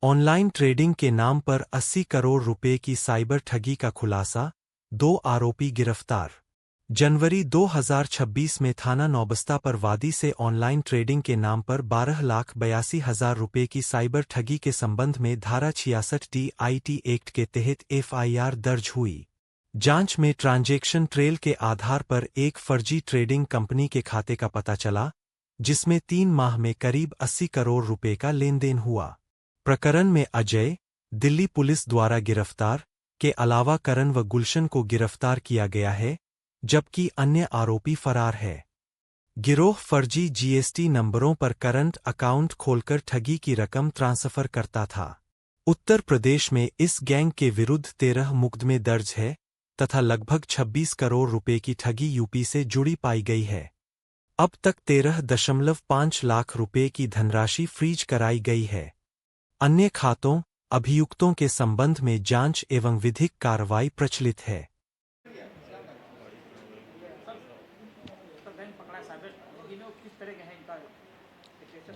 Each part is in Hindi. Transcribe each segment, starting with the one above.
ऑनलाइन ट्रेडिंग के नाम पर 80 करोड़ रुपए की साइबर ठगी का खुलासा, 2 आरोपी गिरफ्तार। जनवरी 2026 में थाना नौबस्ता पर वादी से ऑनलाइन ट्रेडिंग के नाम पर 12,82,000 रुपए की साइबर ठगी के संबंध में धारा 66 टी एक्ट के तहत एफआईआर दर्ज हुई। जांच में ट्रांजैक्शन ट्रेल के आधार पर एक फर्जी ट्रेडिंग कंपनी के खाते का पता चला, जिसमें 3 माह में करीब 80 करोड़ रुपए का लेनदेन हुआ। प्रकरण में अजय, दिल्ली पुलिस द्वारा गिरफ्तार, के अलावा करण व गुलशन को गिरफ्तार किया गया है, जबकि अन्य आरोपी फरार है। गिरोह फर्जी जीएसटी नंबरों पर करंट अकाउंट खोलकर ठगी की रकम ट्रांसफर करता था। उत्तर प्रदेश में इस गैंग के विरुद्ध 13 मुकदमे दर्ज है तथा लगभग 26 करोड़ रुपए की ठगी यूपी से जुड़ी पाई गई है। अब तक 13.5 लाख रुपए की धनराशि फ्रीज कराई गई है। अन्य खातों, अभियुक्तों के संबंध में जांच एवं विधिक कार्रवाई प्रचलित है।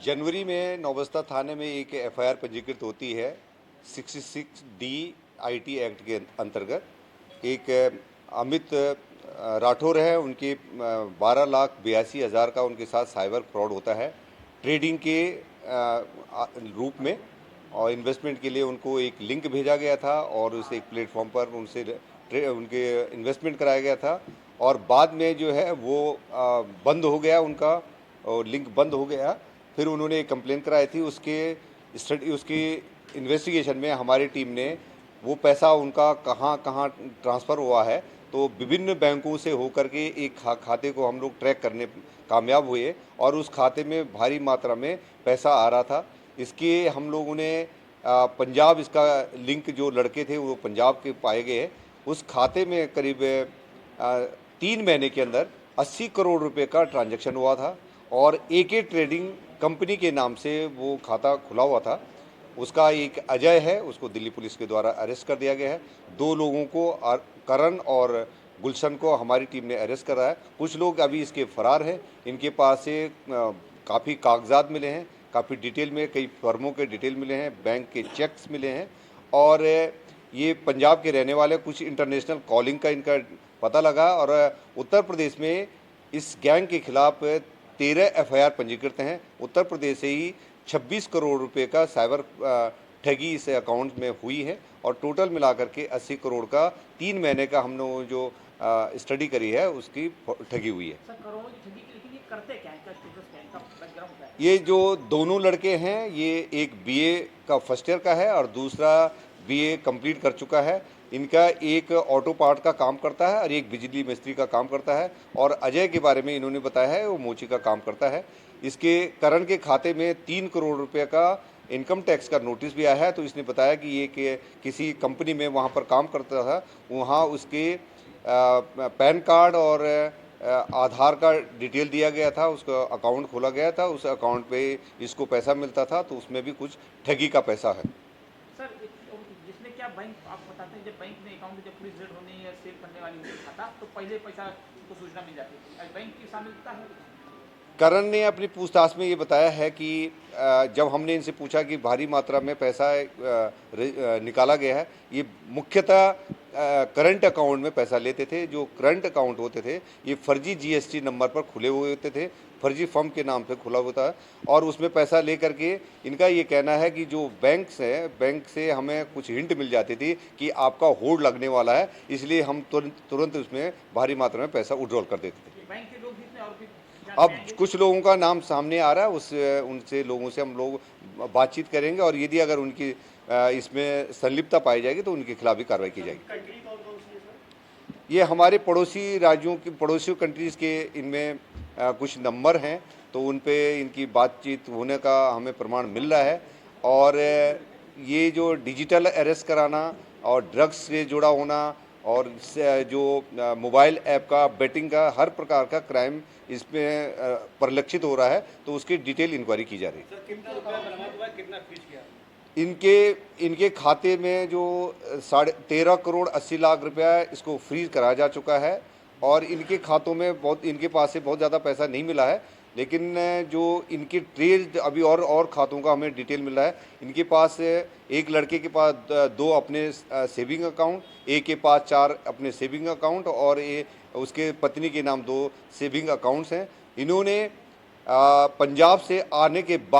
जनवरी में नौबस्ता थाने में एक एफआईआर पंजीकृत होती है 66 डी आईटी एक्ट के अंतर्गत। एक अमित राठौर है, उनके 12,82,000 का उनके साथ साइबर फ्रॉड होता है ट्रेडिंग के रूप में, और इन्वेस्टमेंट के लिए उनको एक लिंक भेजा गया था और उस एक प्लेटफॉर्म पर उनसे उनके इन्वेस्टमेंट कराया गया था, और बाद में जो है वो बंद हो गया उनका, और लिंक बंद हो गया। फिर उन्होंने एक कंप्लेन कराई थी, उसकी इन्वेस्टिगेशन में हमारी टीम ने वो पैसा उनका कहाँ कहाँ ट्रांसफ़र हुआ है, तो विभिन्न बैंकों से होकर के एक खाते को हम लोग ट्रैक करने कामयाब हुए, और उस खाते में भारी मात्रा में पैसा आ रहा था। इसके हम लोगों ने पंजाब, इसका लिंक जो लड़के थे वो पंजाब के पाए गए। उस खाते में करीब 3 महीने के अंदर 80 करोड़ रुपए का ट्रांजैक्शन हुआ था, और एके ट्रेडिंग कंपनी के नाम से वो खाता खुला हुआ था। उसका एक अजय है, उसको दिल्ली पुलिस के द्वारा अरेस्ट कर दिया गया है। 2 लोगों को, करण और गुलशन को, हमारी टीम ने अरेस्ट करा है। कुछ लोग अभी इसके फरार हैं। इनके पास से काफ़ी कागजात मिले हैं, काफ़ी डिटेल में कई फर्मों के डिटेल मिले हैं, बैंक के चेक्स मिले हैं, और ये पंजाब के रहने वाले, कुछ इंटरनेशनल कॉलिंग का इनका पता लगा। और उत्तर प्रदेश में इस गैंग के खिलाफ 13 एफआईआर पंजीकृत हैं। उत्तर प्रदेश से ही 26 करोड़ रुपए का साइबर ठगी इस अकाउंट में हुई है, और टोटल मिलाकर के 80 करोड़ का 3 महीने का हम लोग जो स्टडी करी है उसकी ठगी हुई है। ये जो दोनों लड़के हैं, ये एक बीए का फर्स्ट ईयर का है और दूसरा बीए कंप्लीट कर चुका है। इनका एक ऑटो पार्ट का काम करता है और एक बिजली मिस्त्री का काम करता है, और अजय के बारे में इन्होंने बताया है वो मोची का काम करता है। इसके करण के खाते में 3 करोड़ रुपए का इनकम टैक्स का नोटिस भी आया है। तो इसने बताया कि ये किसी कंपनी में वहाँ पर काम करता था, वहाँ उसके पैन कार्ड और आधार का डिटेल दिया गया था, उसका अकाउंट खोला गया था, उस अकाउंट पे इसको पैसा मिलता था, तो उसमें भी कुछ ठगी का पैसा है। सर, जिसने क्या बैंक आप बताते हैं, जब बैंक में अकाउंट जब फ्रीज होने या सेल करने वाली खाता, तो पहले पैसा को सूचना मिल जाती है, बैंक की शामिलता है। करण ने अपनी पूछताछ में ये बताया है कि जब हमने इनसे पूछा कि भारी मात्रा में पैसा निकाला गया है, ये मुख्यतः करंट अकाउंट में पैसा लेते थे। जो करंट अकाउंट होते थे ये फर्जी जीएसटी नंबर पर खुले हुए होते थे, फर्जी फर्म के नाम से खुला होता है, और उसमें पैसा ले करके इनका ये कहना है कि जो बैंक से हमें कुछ हिंट मिल जाती थी कि आपका होल्ड लगने वाला है, इसलिए हम तुरंत उसमें भारी मात्रा में पैसा विड्रॉल कर देते थे। अब कुछ लोगों का नाम सामने आ रहा है, उनसे लोगों से हम लोग बातचीत करेंगे, और यदि अगर उनकी इसमें संलिप्तता पाई जाएगी तो उनके खिलाफ भी कार्रवाई की जाएगी। ये हमारे पड़ोसी राज्यों की, पड़ोसी कंट्रीज़ के इनमें कुछ नंबर हैं, तो उन पे इनकी बातचीत होने का हमें प्रमाण मिल रहा है। और ये जो डिजिटल अरेस्ट कराना और ड्रग्स से जुड़ा होना, और जो मोबाइल ऐप का, बेटिंग का, हर प्रकार का क्राइम इसमें परिलक्षित हो रहा है, तो उसकी डिटेल इंक्वायरी की जा रही है। कितना फीस किया? इनके खाते में जो 13.80 करोड़ रुपया इसको फ्रीज कराया जा चुका है, और इनके खातों में इनके पास से बहुत ज़्यादा पैसा नहीं मिला है। लेकिन जो इनकी ट्रेस अभी और खातों का हमें डिटेल मिल रहा है। इनके पास एक लड़के के पास 2 अपने सेविंग अकाउंट, एक के पास 4 अपने सेविंग अकाउंट और उसके पत्नी के नाम 2 सेविंग अकाउंट्स हैं। इन्होंने पंजाब से आने के बाद